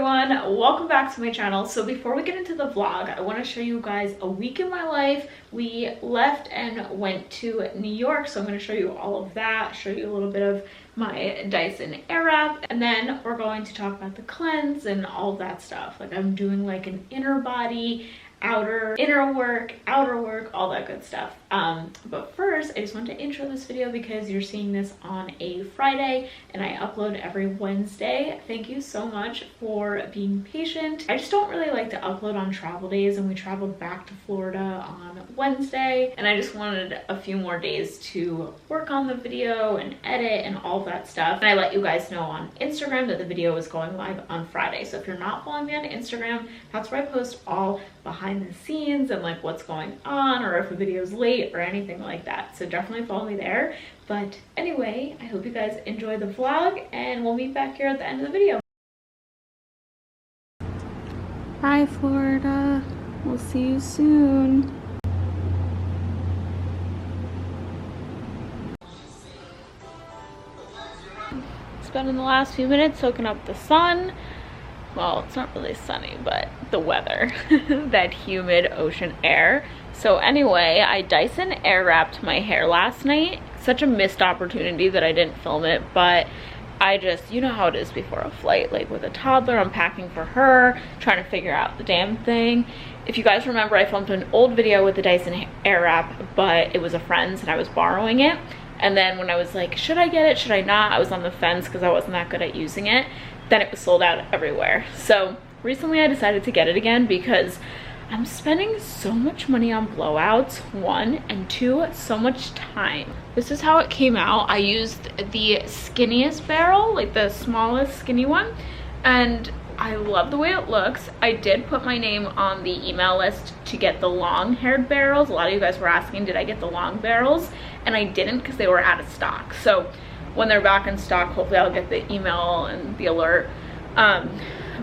everyone, welcome back to my channel. So before we get into the vlog, I want to show you guys a week in my life. We left and went to New York, so I'm going to show you all of that, show you a little bit of my Dyson Airwrap, and then we're going to talk about the cleanse and all of that stuff. Like I'm doing like an inner body, inner work, outer work, all that good stuff. But first I just want to intro this video because you're seeing this on a Friday and I upload every Wednesday. Thank you so much for being patient. I just don't really like to upload on travel days, and we traveled back to Florida on Wednesday and I just wanted a few more days to work on the video and edit and all that stuff. And I let you guys know on Instagram that the video was going live on Friday. So if you're not following me on Instagram, that's where I post all behind the scenes and like what's going on, or if a video is late or anything like that. So definitely follow me there. But anyway, I hope you guys enjoy the vlog and we'll meet back here at the end of the video. Bye Florida, we'll see you soon. Spending the last few minutes soaking up the sun. Well, it's not really sunny, but the weather, that humid ocean air. So anyway, I Dyson Airwrapped my hair last night. Such a missed opportunity that I didn't film it, but I just, you know how it is before a flight, like with a toddler, I'm packing for her, trying to figure out the damn thing. If you guys remember, I filmed an old video with the Dyson Airwrap, but it was a friend's and I was borrowing it. And then when I was like, should I get it, should I not? I was on the fence because I wasn't that good at using it. Then it was sold out everywhere. So recently I decided to get it again because I'm spending so much money on blowouts, one, and two, so much time. This is how it came out. I used the skinniest barrel, like the smallest skinny one, and I love the way it looks. I did put my name on the email list to get the long-haired barrels. A lot of you guys were asking, did I get the long barrels? And I didn't because they were out of stock. So when they're back in stock, hopefully I'll get the email and the alert.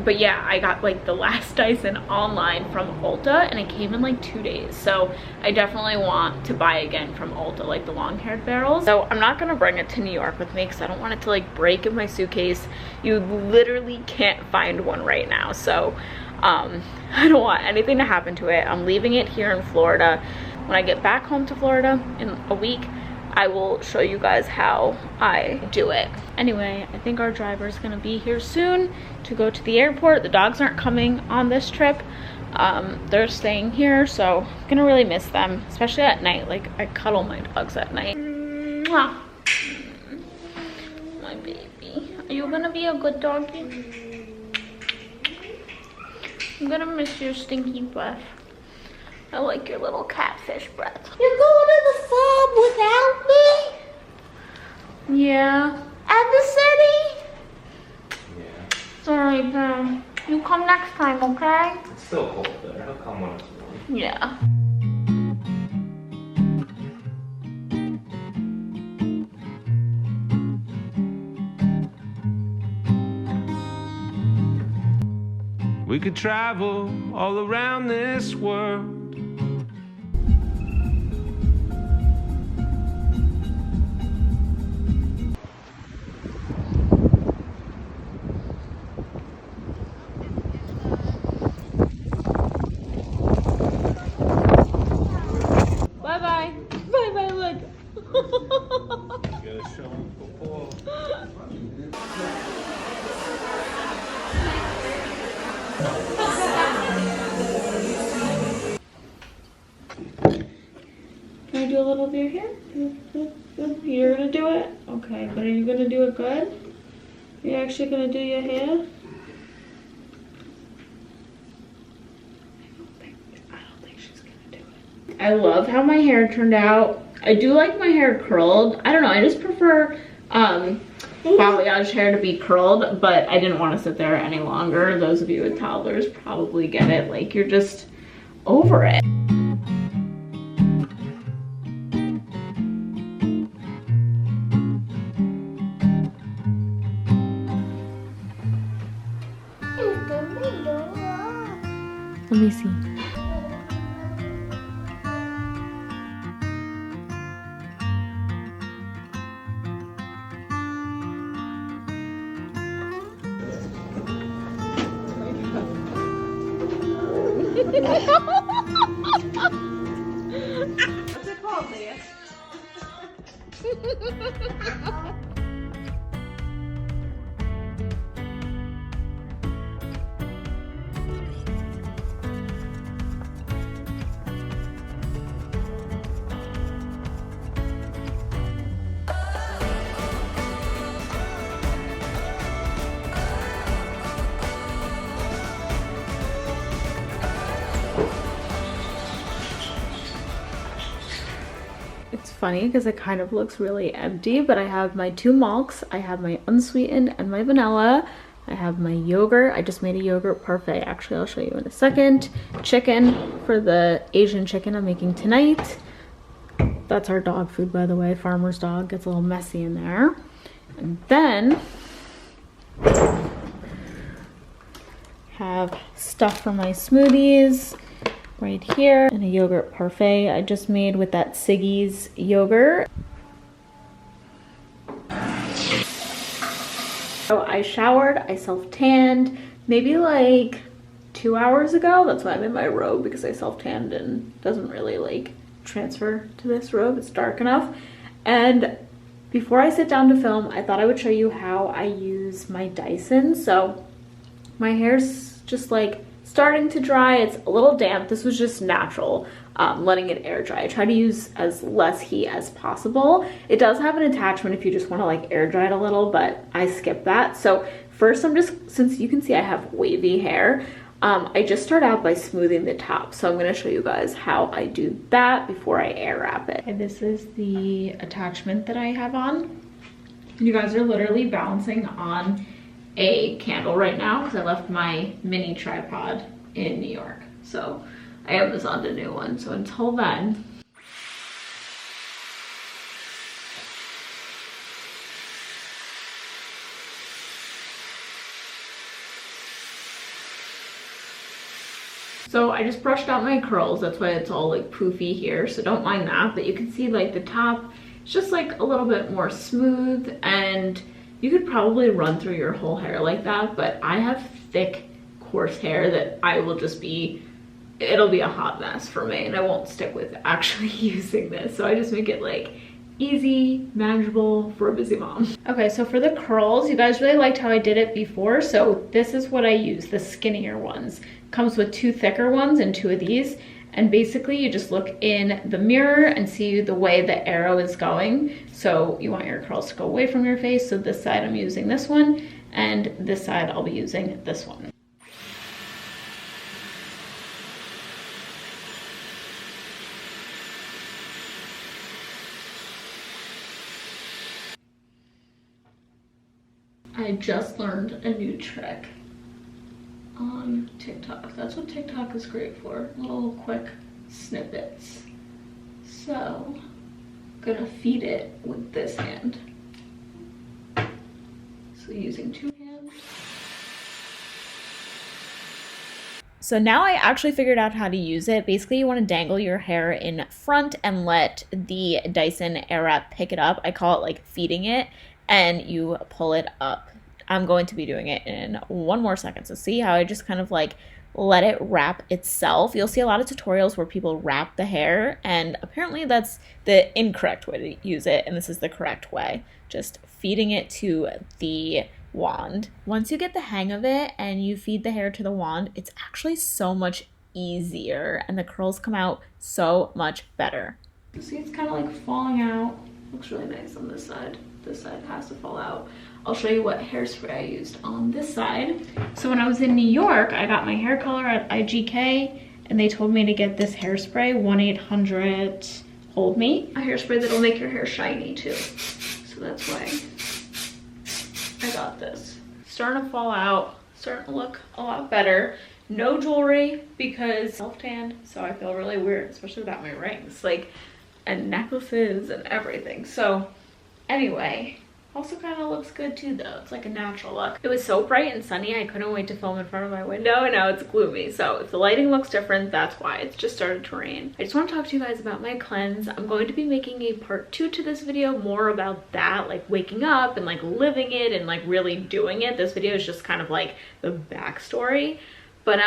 But yeah, I got like the last Dyson online from Ulta and it came in like 2 days. So I definitely want to buy again from Ulta, like the long-haired barrels. So I'm not gonna bring it to New York with me because I don't want it to like break in my suitcase. You literally can't find one right now. So I don't want anything to happen to it. I'm leaving it here in Florida. When I get back home to Florida in a week, I will show you guys how I do it. Anyway, I think our driver is gonna be here soon to go to the airport. The dogs aren't coming on this trip. They're staying here, so I'm gonna really miss them, especially at night. Like I cuddle my dogs at night. Mwah. My baby. Are you gonna be a good doggy? I'm gonna miss your stinky breath. I like your little catfish breath. You're going to the farm without me? Yeah. And the city? Yeah. Sorry, Ben. You come next time, okay? It's still cold there. He'll come when it's warm. Yeah. We could travel all around this world. Bye-bye. Bye-bye, look. You gotta show him before. Can I do a little of your hair? You're gonna do it? Okay, but are you gonna do it good? Are you actually gonna do your hair? I don't think she's gonna do it. I love how my hair turned out. I do like my hair curled. I don't know, I just prefer balayage hair to be curled, but I didn't want to sit there any longer. Those of you with toddlers probably get it. Like you're just over it. Let me see. What's it called, Leah? It's funny because it kind of looks really empty, but I have my 2 milks, I have my unsweetened and my vanilla, I have my yogurt. I just made a yogurt parfait. Actually, I'll show you in a second. Chicken for the Asian chicken I'm making tonight. That's our dog food, by the way. Farmer's dog. Gets a little messy in there. And then have stuff for my smoothies right here, and a yogurt parfait I just made with that Siggy's yogurt. So I showered, I self-tanned maybe like 2 hours ago. That's why I'm in my robe, because I self-tanned and it doesn't really like transfer to this robe. It's dark enough. And before I sit down to film, I thought I would show you how I use my Dyson. So my hair's just like starting to dry. It's a little damp. This was just natural, letting it air dry. I try to use as less heat as possible. It does have an attachment if you just want to like air dry it a little, but I skip that. So first I'm just, since you can see I have wavy hair, I just start out by smoothing the top. So I'm going to show you guys how I do that before I air wrap it. And this is the attachment that I have on. You guys are literally balancing on a candle right now because I left my mini tripod in New York. So I Amazoned a new one. So until then, so I just brushed out my curls. That's why it's all like poofy here. So don't mind that, but you can see like the top is just like a little bit more smooth, and you could probably run through your whole hair like that, but I have thick, coarse hair that I will just be, it'll be a hot mess for me, and I won't stick with actually using this. So I just make it like easy, manageable for a busy mom. Okay, so for the curls, you guys really liked how I did it before. So this is what I use, the skinnier ones. Comes with 2 thicker ones and 2 of these. And basically you just look in the mirror and see the way the arrow is going. So you want your curls to go away from your face. So this side I'm using this one, and this side I'll be using this one. I just learned a new trick on TikTok. That's what TikTok is great for, little quick snippets. So I'm gonna feed it with this hand. So using 2 hands. So now I actually figured out how to use it. Basically, you want to dangle your hair in front and let the Dyson Airwrap pick it up. I call it like feeding it, and you pull it up. I'm going to be doing it in 1 more second. So see how I just kind of like let it wrap itself. You'll see a lot of tutorials where people wrap the hair, and apparently that's the incorrect way to use it, and this is the correct way. Just feeding it to the wand. Once you get the hang of it and you feed the hair to the wand, it's actually so much easier, and the curls come out so much better. See, it's kind of like falling out. Looks really nice on this side. This side has to fall out. I'll show you what hairspray I used on this side. So when I was in New York, I got my hair color at IGK, and they told me to get this hairspray, 1-800-HOLD-ME. A hairspray that'll make your hair shiny too. So that's why I got this. Starting to fall out, starting to look a lot better. No jewelry because self-tanned, so I feel really weird, especially without my rings, like, and necklaces and everything. So anyway, also kind of looks good too though. It's like a natural look. It was so bright and sunny, I couldn't wait to film in front of my window, and now it's gloomy. So if the lighting looks different, that's why. It's just started to rain. I just want to talk to you guys about my cleanse. I'm going to be making a part 2 to this video, more about that, like waking up and like living it and like really doing it. This video is just kind of like the backstory. But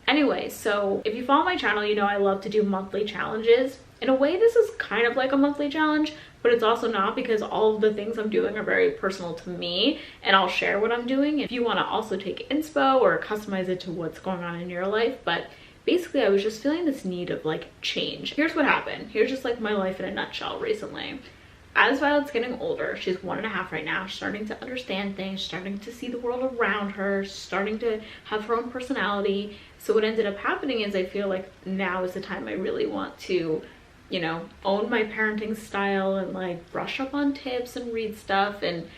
anyway, so if you follow my channel, you know I love to do monthly challenges. In a way, this is kind of like a monthly challenge, but it's also not, because all of the things I'm doing are very personal to me, and I'll share what I'm doing if you want to also take inspo or customize it to what's going on in your life. But basically, I was just feeling this need of like change. Here's what happened. Here's just like my life in a nutshell recently. As Violet's getting older, she's 1.5 right now, she's starting to understand things, starting to see the world around her, starting to have her own personality. So what ended up happening is I feel like now is the time I really want to, you know, own my parenting style and like brush up on tips and read stuff. And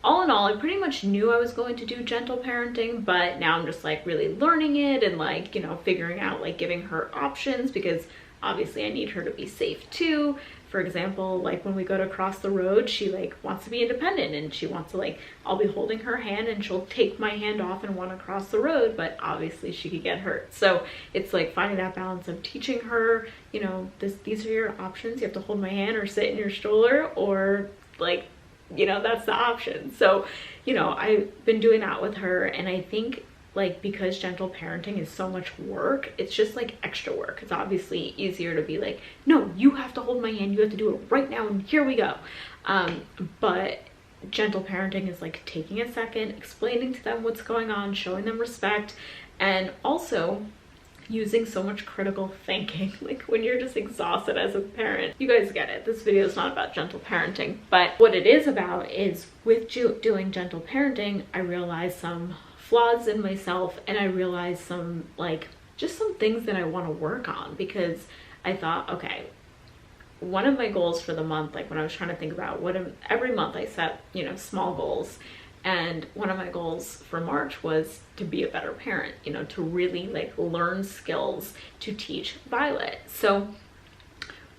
all in all, I pretty much knew I was going to do gentle parenting, but now I'm just like really learning it and like, you know, figuring out like giving her options, because obviously I need her to be safe too. For example, like when we go to cross the road, she like wants to be independent and she wants to like, I'll be holding her hand and she'll take my hand off and want to cross the road, but obviously she could get hurt. So it's like finding that balance of teaching her, you know, these are your options. You have to hold my hand or sit in your stroller, or like, you know, that's the option. So, you know, I've been doing that with her, and I think like because gentle parenting is so much work, it's just like extra work. It's obviously easier to be like, no, you have to hold my hand, you have to do it right now, and here we go. But gentle parenting is like taking a second, explaining to them what's going on, showing them respect, and also using so much critical thinking. Like when you're just exhausted as a parent, you guys get it. This video is not about gentle parenting, but what it is about is with doing gentle parenting, I realized some flaws in myself, and I realized some like just some things that I want to work on, because I thought, okay, one of my goals for the month, like when I was trying to think about every month I set, you know, small goals, and one of my goals for March was to be a better parent, you know, to really like learn skills to teach Violet. So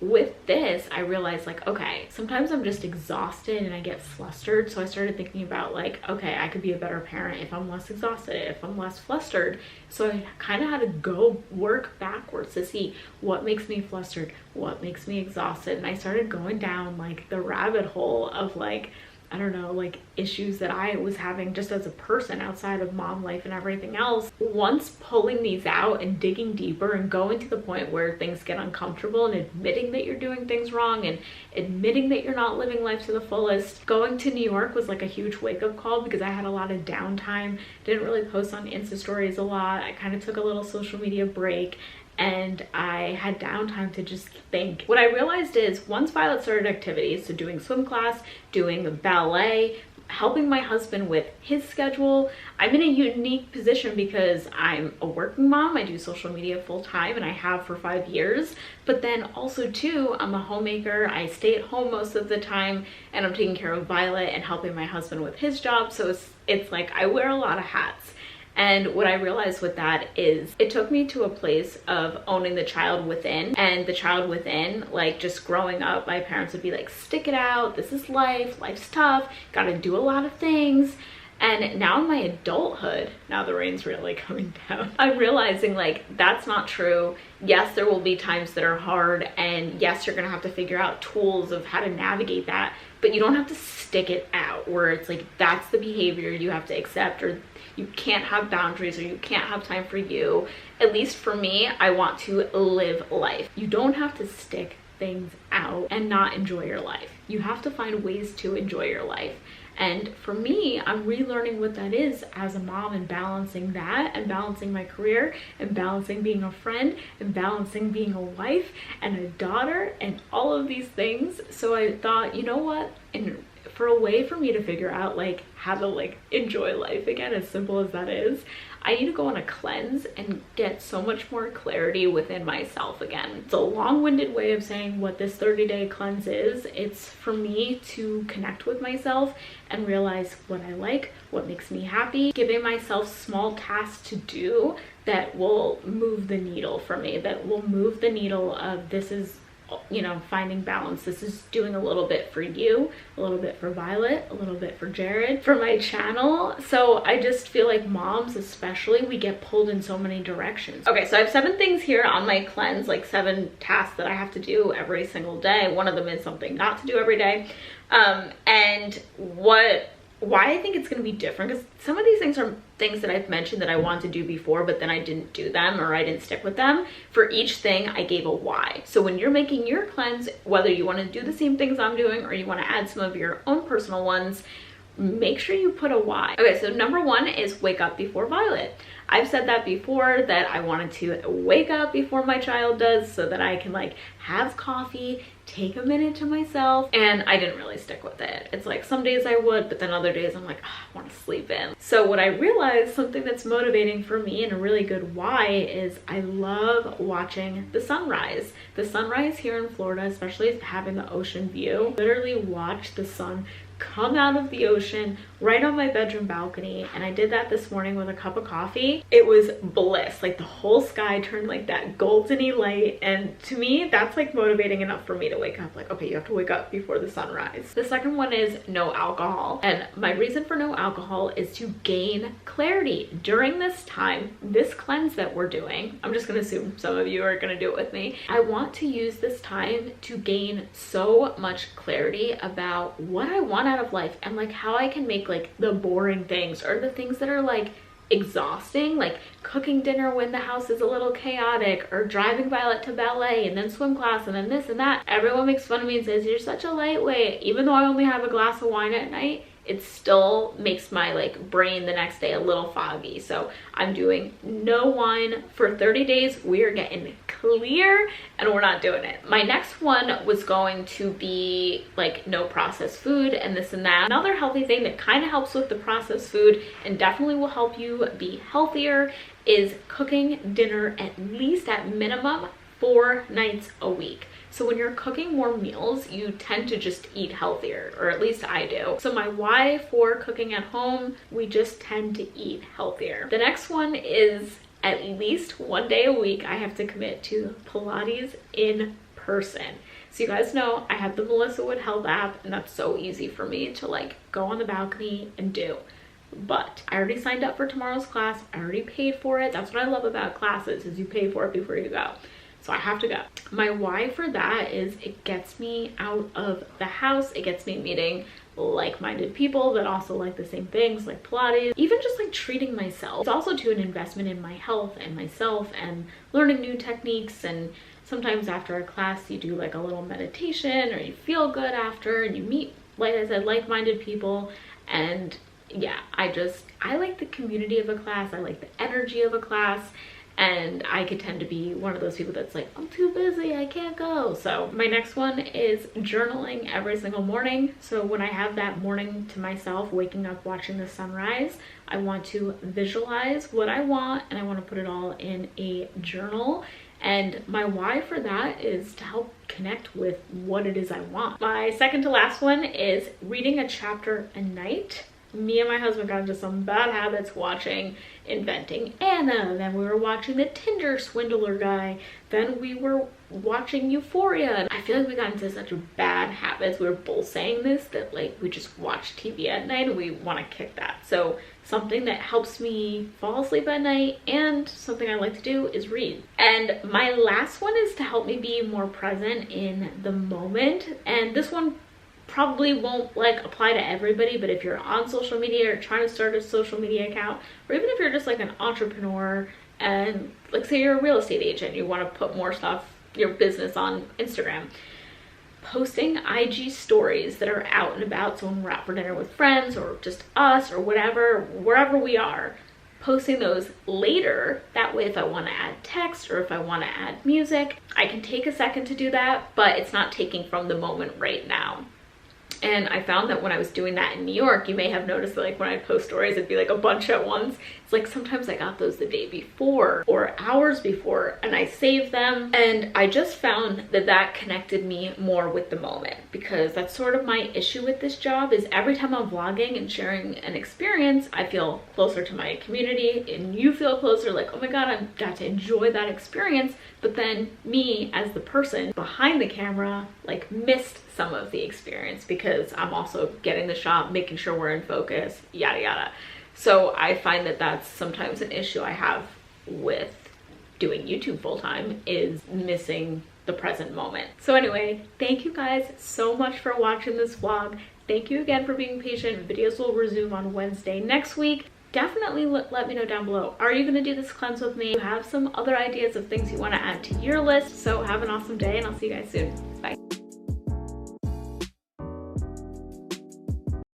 with this, I realized like, okay, sometimes I'm just exhausted and I get flustered. So I started thinking about like, okay, I could be a better parent if I'm less exhausted, if I'm less flustered. So I kind of had to go work backwards to see what makes me flustered, what makes me exhausted. And I started going down like the rabbit hole of like, I don't know, like issues that I was having just as a person outside of mom life and everything else. Once pulling these out and digging deeper and going to the point where things get uncomfortable and admitting that you're doing things wrong and admitting that you're not living life to the fullest. Going to New York was like a huge wake-up call, because I had a lot of downtime, didn't really post on Insta stories a lot. I kind of took a little social media break, and I had downtime to just think. What I realized is once Violet started activities, so doing swim class, doing ballet, helping my husband with his schedule, I'm in a unique position because I'm a working mom. I do social media full time, and I have for 5 years. But then also too, I'm a homemaker. I stay at home most of the time, and I'm taking care of Violet and helping my husband with his job. So it's like I wear a lot of hats. And what I realized with that is it took me to a place of owning the child within, and the child within, like just growing up, my parents would be like, stick it out, this is life, life's tough, gotta do a lot of things. And now in my adulthood, now the rain's really coming down, I'm realizing like that's not true. Yes, there will be times that are hard, and yes, you're gonna have to figure out tools of how to navigate that, but you don't have to stick it out where it's like that's the behavior you have to accept, or you can't have boundaries, or you can't have time for you. At least for me, I want to live life. You don't have to stick things out and not enjoy your life. You have to find ways to enjoy your life. And for me, I'm relearning what that is as a mom, and balancing that, and balancing my career, and balancing being a friend, and balancing being a wife and a daughter, and all of these things. So I thought, you know what? And for a way for me to figure out like how to like enjoy life again, as simple as that is, I need to go on a cleanse and get so much more clarity within myself again. It's a long-winded way of saying what this 30-day cleanse is. It's for me to connect with myself and realize what I like, what makes me happy, giving myself small tasks to do that will move the needle for me, that will move the needle of this is, you know, finding balance. This is doing a little bit for you, a little bit for Violet, a little bit for Jared, for my channel. So I just feel like moms especially, we get pulled in so many directions. Okay, so I have 7 things here on my cleanse, like 7 tasks that I have to do every single day. One of them is something not to do every day. And why I think it's going to be different, because some of these things things that I've mentioned that I want to do before, but then I didn't do them or I didn't stick with them. For each thing, I gave a why. So when you're making your cleanse, whether you want to do the same things I'm doing or you want to add some of your own personal ones, make sure you put a why. Okay, so number one is wake up before Violet. I've said that before, that I wanted to wake up before my child does so that I can like have coffee, take a minute to myself, and I didn't really stick with it. It's like some days I would, but then other days I'm like, oh, I want to sleep in. So what I realized, something that's motivating for me and a really good why, is I love watching the sunrise. The sunrise here in Florida, especially having the ocean view, literally watch the sun come out of the ocean right on my bedroom balcony. And I did that this morning with a cup of coffee. It was bliss. Like the whole sky turned like that goldeny light, and to me that's like motivating enough for me to wake up. Like, okay, you have to wake up before the sunrise. The second one is no alcohol, and my reason for no alcohol is to gain clarity during this time, this cleanse that we're doing. I'm just gonna assume some of you are gonna do it with me. I want to use this time to gain so much clarity about what I want out of life, and like how I can make like the boring things or the things that are like exhausting, like cooking dinner when the house is a little chaotic, or driving Violet to ballet and then swim class and then this and that. Everyone makes fun of me and says, you're such a lightweight. Even though I only have a glass of wine at night, it still makes my like brain the next day a little foggy. So I'm doing no wine for 30 days. We are getting clear and we're not doing it. My next one was going to be like no processed food and this and that. Another healthy thing that kind of helps with the processed food and definitely will help you be healthier is cooking dinner at least at minimum 4 nights a week. So when you're cooking more meals, you tend to just eat healthier, or at least I do. So my why for cooking at home, we just tend to eat healthier. The next one is at least 1 day a week, I have to commit to Pilates in person. So you guys know I have the Melissa Wood Health app, and that's so easy for me to like go on the balcony and do. But I already signed up for tomorrow's class. I already paid for it. That's what I love about classes, is you pay for it before you go. So I have to go. My why for that is it gets me out of the house. It gets me meeting like-minded people that also like the same things, like Pilates, even just like treating myself. It's also to an investment in my health and myself and learning new techniques. And sometimes after a class you do like a little meditation or you feel good after, and you meet, like I said, like-minded people. And yeah, I like the community of a class. I like the energy of a class. And I could tend to be one of those people that's like, I'm too busy, I can't go. So my next one is journaling every single morning. So when I have that morning to myself, waking up, watching the sunrise, I want to visualize what I want and I want to put it all in a journal. And my why for that is to help connect with what it is I want. My second to last one is reading a chapter a night. Me and my husband got into some bad habits watching Inventing Anna, then we were watching the Tinder swindler guy, then we were watching Euphoria. And I feel like we got into such bad habits. We were both saying this, that like we just watch TV at night and we want to kick that. So something that helps me fall asleep at night and something I like to do is read. And my last one is to help me be more present in the moment. And this one probably won't like apply to everybody, but if you're on social media or trying to start a social media account, or even if you're just like an entrepreneur and like say you're a real estate agent, you want to put more stuff, your business on Instagram, posting IG stories that are out and about. So when we're out for dinner with friends or just us or whatever, wherever we are, posting those later. That way if I want to add text or if I want to add music, I can take a second to do that, but it's not taking from the moment right now. And I found that when I was doing that in New York, you may have noticed that like when I post stories, it'd be like a bunch at once. It's like sometimes I got those the day before or hours before and I saved them. And I just found that that connected me more with the moment, because that's sort of my issue with this job, is every time I'm vlogging and sharing an experience, I feel closer to my community and you feel closer, like, oh my God, I got to enjoy that experience. But then me as the person behind the camera like missed some of the experience because I'm also getting the shot, making sure we're in focus, yada yada. So I find that that's sometimes an issue I have with doing YouTube full-time, is missing the present moment. So anyway, thank you guys so much for watching this vlog. Thank you again for being patient. Videos will resume on Wednesday next week. definitely let me know down below. Are you gonna do this cleanse with me? You have some other ideas of things you wanna add to your list. So have an awesome day and I'll see you guys soon. Bye.